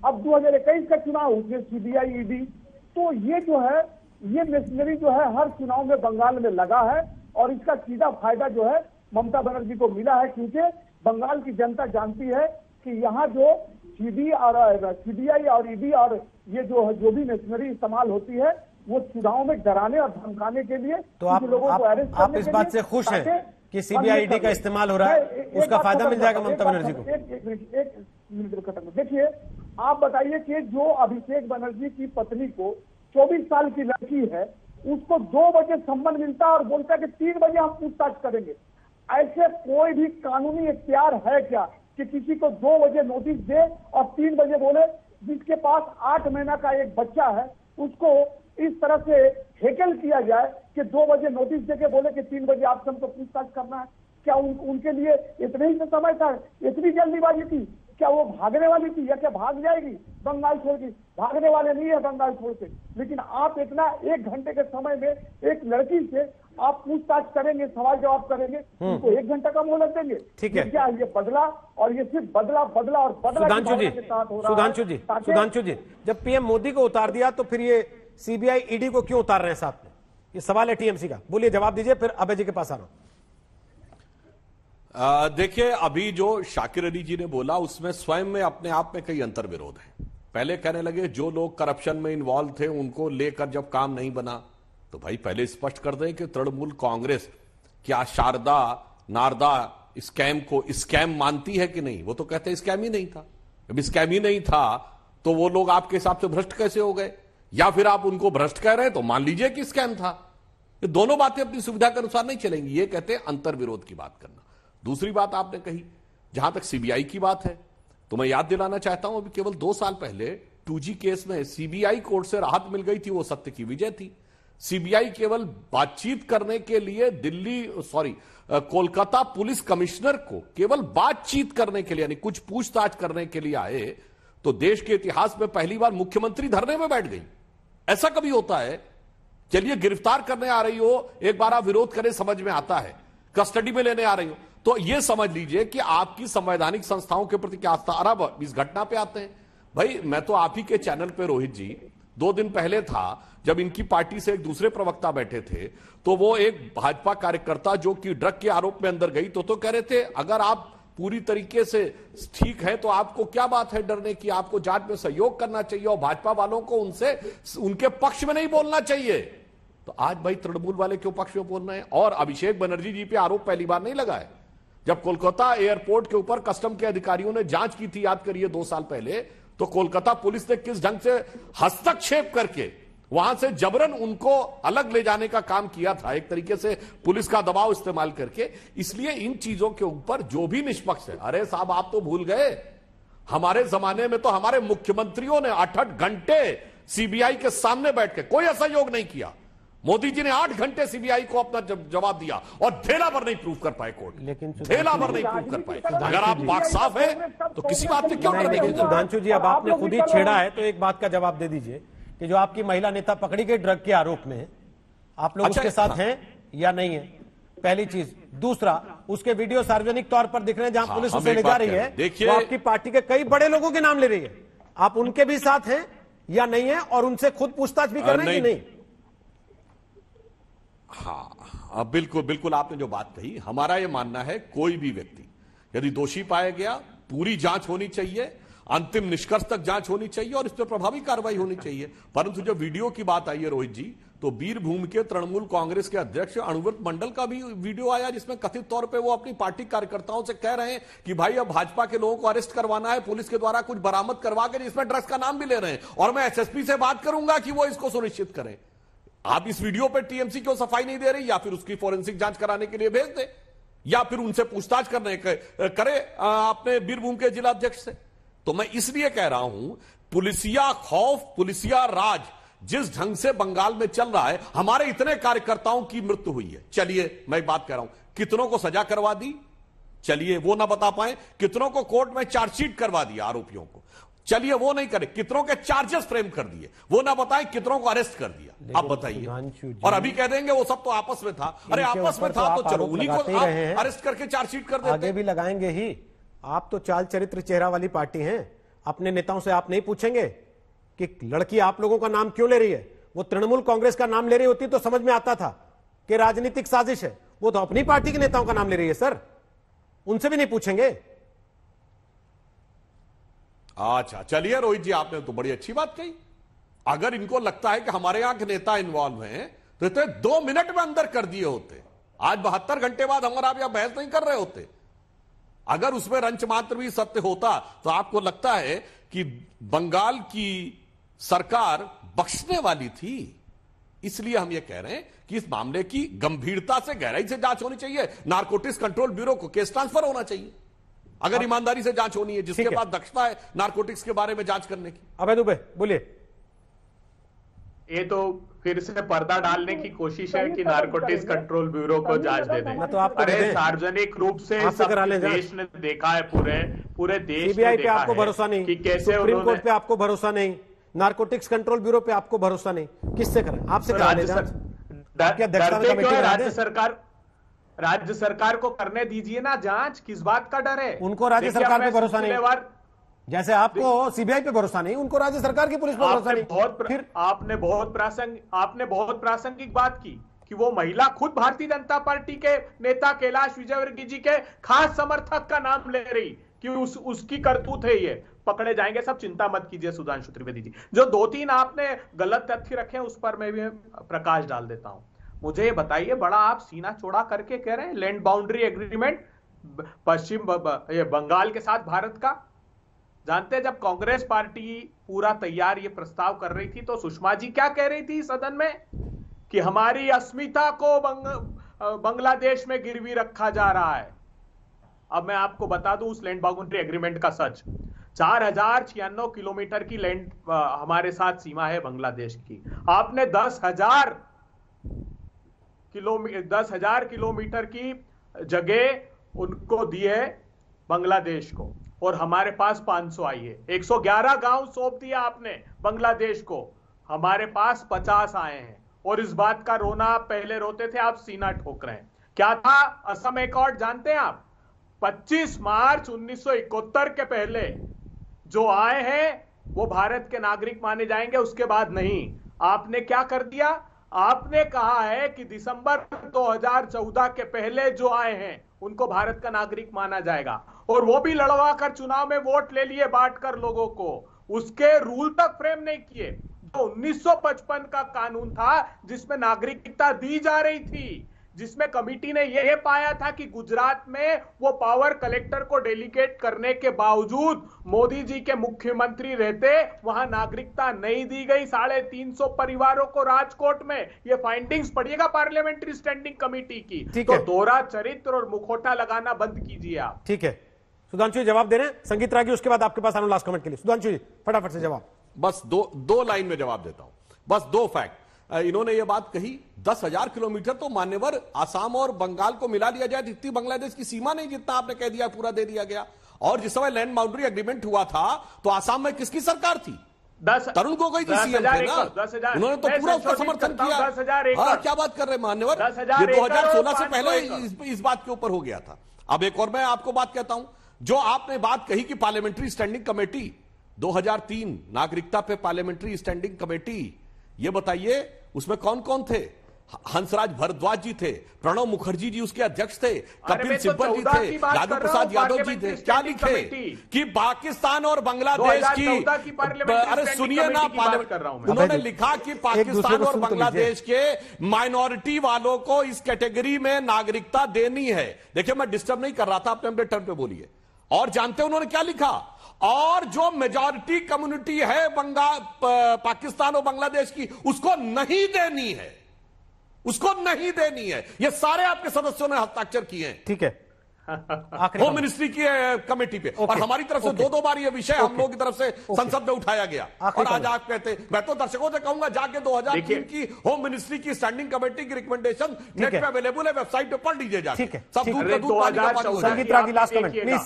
अब 2021 का चुनाव उसमें सीबीआई, ईडी। तो ये जो है, ये मशीनरी जो है हर चुनाव में बंगाल में लगा है, और इसका सीधा फायदा जो है ममता बनर्जी को मिला है, क्योंकि बंगाल की जनता जानती है कि यहाँ जो सीबीआई और ईडी और ये जो भी मशीनरी इस्तेमाल होती है, वो चुनाव में डराने और धमकाने के लिए, तो आप इस बात से खुश हैं कि सीबीआई, ईडी का इस्तेमाल हो रहा है, उसका फायदा मिल जाएगा ममता बनर्जी को? एक मिनट खत्म। देखिए, आप बताइए कि जो अभिषेक बनर्जी की पत्नी को 24 साल की लड़की है, उसको 2 बजे सम्मन मिलता है और बोलता है कि 3 बजे हम पूछताछ करेंगे। ऐसे कोई भी कानूनी इख्तियार है क्या कि किसी को 2 बजे नोटिस दे और 3 बजे बोले? जिसके पास 8 महीना का एक बच्चा है, उसको इस तरह से हेकल किया जाए कि 2 बजे नोटिस देके बोले कि 3 बजे आपसे हमको पूछताछ करना है? क्या उनके लिए इतने ही समय था, इतनी जल्दीबाजी थी? क्या वो भागने वाली थी, या क्या भाग जाएगी बंगाल छोड़ के? भागने वाले नहीं है बंगाल छोड़ के। लेकिन आप इतना 1 घंटे के समय में एक लड़की से आप पूछताछ करेंगे, सवाल जवाब करेंगे, उनको 1 घंटा का मोहलत देंगे? ठीक है। क्या ये बदला? और ये सिर्फ बदला और बदला के साथ हो रहा है। सुधांशु जी, जब पीएम मोदी को उतार दिया तो फिर ये सीबीआई, ईडी को क्यों उतार रहे हैं साथ में? ये सवाल है टीएमसी का। बोलिए, जवाब दीजिए, फिर अभय जी के पास आ रहा हूं। देखिए, अभी जो शाकिर अली जी ने बोला उसमें स्वयं में अपने आप में कई अंतर विरोध है। पहले कहने लगे जो लोग करप्शन में इन्वॉल्व थे उनको लेकर जब काम नहीं बना, तो भाई पहले स्पष्ट कर दें कि तृणमूल कांग्रेस क्या शारदा नारदा स्कैम को स्कैम मानती है कि नहीं? वो तो कहते हैं स्कैम ही नहीं था। जब स्कैम ही नहीं था तो वो लोग आपके हिसाब से भ्रष्ट कैसे हो गए? या फिर आप उनको भ्रष्ट कह रहे हैं तो मान लीजिए कि स्कैम था। ये दोनों बातें अपनी सुविधा के अनुसार नहीं चलेंगी। ये कहते हैं अंतर विरोध की बात करना। दूसरी बात आपने कही, जहां तक सीबीआई की बात है, तो मैं याद दिलाना चाहता हूं अभी केवल 2 साल पहले 2G केस में सीबीआई कोर्ट से राहत मिल गई थी, वो सत्य की विजय थी। सीबीआई केवल बातचीत करने के लिए कोलकाता पुलिस कमिश्नर को केवल बातचीत करने के लिए, यानी कुछ पूछताछ करने के लिए आए, तो देश के इतिहास में पहली बार मुख्यमंत्री धरने में बैठ गई। ऐसा कभी होता है? चलिए, गिरफ्तार करने आ रही हो, एक बार आप विरोध करें, समझ में आता है। कस्टडी में लेने आ रही हो, तो यह समझ लीजिए कि आपकी संवैधानिक संस्थाओं के प्रति क्या आस्था। अब इस घटना पे आते हैं। भाई, मैं तो आप ही के चैनल पे रोहित जी 2 दिन पहले था, जब इनकी पार्टी से एक दूसरे प्रवक्ता बैठे थे, तो वो एक भाजपा कार्यकर्ता जो कि ड्रग के आरोप में अंदर गई, तो कह रहे थे अगर आप पूरी तरीके से ठीक है तो आपको क्या बात है डरने की? आपको जांच में सहयोग करना चाहिए और भाजपा वालों को उनसे उनके पक्ष में नहीं बोलना चाहिए। तो आज भाई तृणमूल वाले क्यों पक्ष में बोल रहे हैं? और अभिषेक बनर्जी जी पे आरोप पहली बार नहीं लगा है। जब कोलकाता एयरपोर्ट के ऊपर कस्टम के अधिकारियों ने जांच की थी, याद करिए 2 साल पहले, तो कोलकाता पुलिस ने किस ढंग से हस्तक्षेप करके वहां से जबरन उनको अलग ले जाने का काम किया था, एक तरीके से पुलिस का दबाव इस्तेमाल करके। इसलिए इन चीजों के ऊपर जो भी निष्पक्ष है, अरे साहब आप तो भूल गए, हमारे जमाने में तो हमारे मुख्यमंत्रियों ने 8-8 घंटे सीबीआई के सामने बैठ के कोई असहयोग नहीं किया। मोदी जी ने 8 घंटे सीबीआई को अपना जवाब दिया और धेला भर नहीं प्रूव कर पाए कोर्ट, लेकिन धेला भर नहीं प्रूव कर पाए। अगर आप पाक साफ है तो किसी बात पे क्यों करने की? सुधांशु जी, अब आपने खुद ही छेड़ा है तो एक बात का जवाब दे दीजिए कि जो आपकी महिला नेता पकड़ी गई ड्रग के आरोप में, आप लोग उसके साथ हैं या नहीं है? पहली चीज। दूसरा, उसके वीडियो सार्वजनिक तौर पर दिख रहे हैं जहां पुलिस उसे ले जा रही है, देखिए वो आपकी पार्टी के कई बड़े लोगों के नाम ले रही है, आप उनके भी साथ हैं या नहीं है? और उनसे खुद पूछताछ भी कर रहे हैं कि नहीं? हाँ, बिल्कुल बिल्कुल, आपने जो बात कही, हमारा यह मानना है कोई भी व्यक्ति यदि दोषी पाया गया, पूरी जांच होनी चाहिए, अंतिम निष्कर्ष तक जांच होनी चाहिए और इस पर प्रभावी कार्रवाई होनी चाहिए। परंतु जब वीडियो की बात आई है रोहित जी, तो बीरभूम के तृणमूल कांग्रेस के अध्यक्ष अनुव्रत मंडल का भी वीडियो आया जिसमें कथित तौर पे वो अपनी पार्टी कार्यकर्ताओं से कह रहे हैं कि भाई अब भाजपा के लोगों को अरेस्ट करवाना है, पुलिस के द्वारा कुछ बरामद करवा के जिसमें ड्रग्स का नाम भी ले रहे हैं और मैं एसएसपी से बात करूंगा कि वो इसको सुनिश्चित करें। आप इस वीडियो पर टीएमसी क्यों सफाई नहीं दे रही? या फिर उसकी फोरेंसिक जांच कराने के लिए भेज दे, या फिर उनसे पूछताछ करे अपने बीरभूम के जिला अध्यक्ष से। तो मैं इसलिए कह रहा हूं, पुलिसिया खौफ, पुलिसिया राज जिस ढंग से बंगाल में चल रहा है, हमारे इतने कार्यकर्ताओं की मृत्यु हुई है। चलिए मैं एक बात कह रहा हूं, कितनों को सजा करवा दी, चलिए वो ना बता पाए, कितनों को कोर्ट में चार्जशीट करवा दिया आरोपियों को, चलिए वो नहीं करे, कितनों के चार्जेस फ्रेम कर दिए, वो ना बताएं कितनों को अरेस्ट कर दिया। आप बताइए, और अभी कह देंगे वो सब तो आपस में था। अरे आपस में था तो चलो उन्हीं को आप अरेस्ट करके चार्जशीट कर देते। आगे भी लगाएंगे ही। आप तो चाल चरित्र चेहरा वाली पार्टी हैं, अपने नेताओं से आप नहीं पूछेंगे कि लड़की आप लोगों का नाम क्यों ले रही है? वो तृणमूल कांग्रेस का नाम ले रही होती तो समझ में आता था कि राजनीतिक साजिश है, वो तो अपनी पार्टी के नेताओं का नाम ले रही है सर, उनसे भी नहीं पूछेंगे? अच्छा चलिए रोहित जी, आपने तो बड़ी अच्छी बात कही। अगर इनको लगता है कि हमारे यहां के नेता इन्वॉल्व हैं तो इतने 2 मिनट में अंदर कर दिए होते, आज 72 घंटे बाद हमारा आप यहां बहस नहीं कर रहे होते। अगर उसमें रंच मात्र भी सत्य होता तो आपको लगता है कि बंगाल की सरकार बख्शने वाली थी। इसलिए हम यह कह रहे हैं कि इस मामले की गंभीरता से, गहराई से जांच होनी चाहिए। नारकोटिक्स कंट्रोल ब्यूरो को केस ट्रांसफर होना चाहिए अगर ईमानदारी से जांच होनी है, जिसके पास दक्षता है नारकोटिक्स के बारे में जांच करने की। अभय दुबे बोलिए। ये तो फिर से पर्दा डालने की कोशिश है कि नारकोटिक्स कंट्रोल ब्यूरो को जांच दे दें। तो आपको अरे सार्वजनिक रूप से सब देश ने देखा है, पूरे देश सीबीआई पे आपको भरोसा नहीं कि कैसे सुप्रीम कोर्ट पे आपको भरोसा नहीं, नारकोटिक्स कंट्रोल ब्यूरो पे आपको भरोसा नहीं, किससे करें? आपसे करा लें जांच। राज्य सरकार को करने दीजिए ना जांच, किस बात का डर है? उनको राज्य सरकार पे भरोसा नहीं, जैसे आपको सीबीआई पे भरोसा नहीं, उनको राज्य सरकार की पुलिस पे भरोसा नहीं। फिर आपने बहुत प्रासंगिक बात की कि वो महिला खुद भारतीय जनता पार्टी के नेता कैलाश विजयवर्गीय जी के खास समर्थक का नाम ले रही कि उसकी करतूत है ये, पकड़े जाएंगे सब, चिंता मत कीजिए सुधांशु त्रिवेदी जी। जो 2-3 आपने गलत तथ्य रखे हैं उस पर मैं भी प्रकाश डाल देता हूं। मुझे ये बताइए, बड़ा आप सीना चौड़ा करके कह रहे हैं लैंड बाउंड्री एग्रीमेंट पश्चिम बंगाल के साथ भारत का। जानते हैं जब कांग्रेस पार्टी पूरा तैयार ये प्रस्ताव कर रही थी तो सुषमा जी क्या कह रही थी सदन में कि हमारी अस्मिता को बांग्लादेश में गिरवी रखा जा रहा है। अब मैं आपको बता दूं उस लैंड बाउंड्री एग्रीमेंट का सच। 4096 किलोमीटर की लैंड हमारे साथ सीमा है बांग्लादेश की। आपने 10,000 किलोमीटर की जगह उनको दी है बांग्लादेश को, और हमारे पास 500 आई है। 111 गांव सौंप दिया आपने बांग्लादेश को, हमारे पास 50 आए हैं। और इस बात का रोना पहले रोते थे, आप सीना ठोक रहे हैं। क्या था असम एकॉर्ड जानते हैं आप? 25 मार्च 1971 के पहले जो आए हैं वो भारत के नागरिक माने जाएंगे, उसके बाद नहीं। आपने क्या कर दिया? आपने कहा है कि दिसंबर 2014 के पहले जो आए हैं उनको भारत का नागरिक माना जाएगा, और वो भी लड़वा कर चुनाव में वोट ले लिए बांट कर लोगों को, उसके रूल तक फ्रेम नहीं किए। जो 1955 का कानून था जिसमें नागरिकता दी जा रही थी, जिसमें कमिटी ने यह पाया था कि गुजरात में वो पावर कलेक्टर को डेलीगेट करने के बावजूद मोदी जी के मुख्यमंत्री रहते वहां नागरिकता नहीं दी गई 350 परिवारों को राजकोट में। ये फाइंडिंग्स पढ़िएगा पार्लियामेंट्री स्टैंडिंग कमेटी की। तो दोहरा चरित्र और मुखौटा लगाना बंद कीजिए आप। ठीक है, सुधांशु जी जवाब दे रहे हैं, संगीत रागी उसके बाद आपके पास आना लास्ट कमेंट के लिए। सुधांशु जी फटाफट से जवाब। बस दो लाइन में जवाब देता हूं, बस 2 फैक्ट। इन्होंने ये बात कही 10,000 किलोमीटर तो मान्यवर आसाम और बंगाल को मिला लिया जाए, इतनी बांग्लादेश की सीमा नहीं जितना आपने कह दिया पूरा दे दिया गया। और जिस समय लैंड बाउंड्री एग्रीमेंट हुआ था तो आसाम में किसकी सरकार थी? तरुण गोगोई जी सीएम थे ना, उन्होंने तो पूरा उसका समर्थन किया। हाँ, क्या बात कर रहे हैं मान्यवर, ये 2016 से पहले इस बात के ऊपर हो गया था। अब एक और मैं आपको बात कहता हूं, जो आपने बात कही कि पार्लियामेंट्री स्टैंडिंग कमेटी 2003 नागरिकता पे पार्लियामेंट्री स्टैंडिंग कमेटी, ये बताइए उसमें कौन कौन थे? हंसराज भारद्वाज जी थे, प्रणब मुखर्जी जी उसके अध्यक्ष थे, कपिल सिब्बल जी थे, लालू प्रसाद यादव जी थे। क्या लिखे कि पाकिस्तान और बांग्लादेश की, अरे सुनिए ना, उन्होंने लिखा कि पाकिस्तान और बांग्लादेश के माइनॉरिटी वालों को इस कैटेगरी में नागरिकता देनी है। देखिए मैं डिस्टर्ब नहीं कर रहा था, अपने टर्म पे बोलिए। और जानते हैं उन्होंने क्या लिखा? और जो मेजॉरिटी कम्युनिटी है पाकिस्तान और बांग्लादेश की, उसको नहीं देनी है, उसको नहीं देनी है। ये सारे आपके सदस्यों ने हस्ताक्षर किए हैं। ठीक है, होम मिनिस्ट्री की कमेटी पे। और हमारी तरफ से 2 बार ये विषय हम लोगों की तरफ से संसद में उठाया गया। और आज आप कहते, मैं तो दर्शकों से कहूंगा जाके 2003 की होम मिनिस्ट्री की स्टैंडिंग कमेटी की रिकमेंडेशन नेट पे अवेलेबल है, वेबसाइट पे पढ़ लीजिए जाके। सब दूध का दूध, पानी का पानी। संगीत रागी last comment please.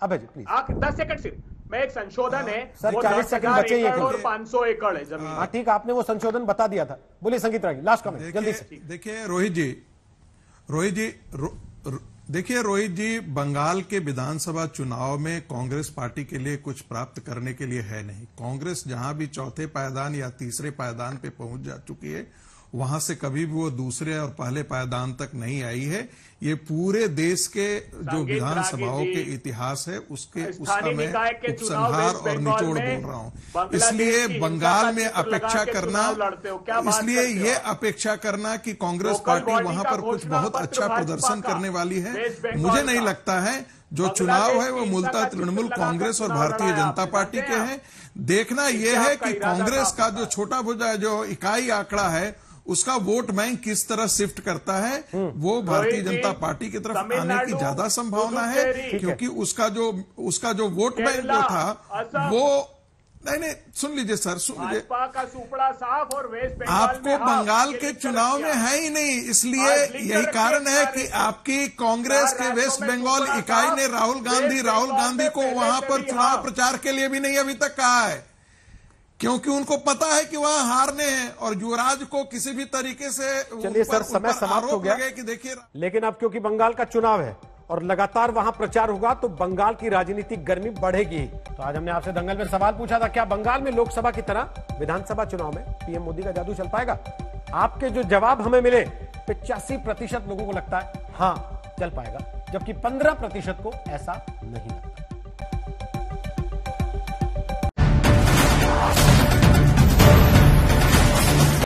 Abhay ji please. 10 second सिर्फ, मैं एक संशोधन है सर, 40 सेकंड बचे ही और 500 एकड़ है जमीन। हाँ ठीक, आपने वो संशोधन बता दिया था। बोलिए संगीत रागी लास्ट कमेंट जल्दी से। देखिए रोहित जी, बंगाल के विधानसभा चुनाव में कांग्रेस पार्टी के लिए कुछ प्राप्त करने के लिए है नहीं। कांग्रेस जहां भी चौथे पायदान या तीसरे पायदान पे पहुंच जा चुकी है, वहां से कभी भी वो दूसरे और पहले पायदान तक नहीं आई है। ये पूरे देश के जो विधानसभाओं के इतिहास है उसका मैं उपसंहार और निचोड़ बोल रहा हूं। इसलिए बंगाल में अपेक्षा करना, इसलिए ये अपेक्षा करना कि कांग्रेस पार्टी वहां पर कुछ बहुत अच्छा प्रदर्शन करने वाली है, मुझे नहीं लगता है। जो चुनाव है वो मूलतः तृणमूल कांग्रेस और भारतीय जनता पार्टी के हैं। देखना यह है कि कांग्रेस का जो छोटा भुजा जो इकाई आंकड़ा है उसका वोट बैंक किस तरह शिफ्ट करता है, वो भारतीय जनता पार्टी की तरफ आने की ज्यादा संभावना है, क्योंकि उसका जो वोट बैंक जो था वो नहीं सुन लीजिए सर, सुन लीजिए, का सुपड़ा साफ और वेस्ट बंगाल आपको बंगाल के चुनाव में है ही नहीं, इसलिए यही कारण है कि आपकी कांग्रेस के वेस्ट बंगाल इकाई ने राहुल गांधी को वहां पर चुनाव प्रचार के लिए भी नहीं अभी तक कहा है, क्योंकि उनको पता है कि वहां हारने हैं और युवराज को किसी भी तरीके से। चलिए सर, समय समाप्त हो गया कि देखिए, लेकिन अब क्योंकि बंगाल का चुनाव है और लगातार वहां प्रचार होगा तो बंगाल की राजनीतिक गर्मी बढ़ेगी। तो आज हमने आपसे दंगल में सवाल पूछा था, क्या बंगाल में लोकसभा की तरह विधानसभा चुनाव में पीएम मोदी का जादू चल पाएगा? आपके जो जवाब हमें मिले 85% लोगों को लगता है हाँ चल पाएगा, जबकि 15% को ऐसा नहीं लगता।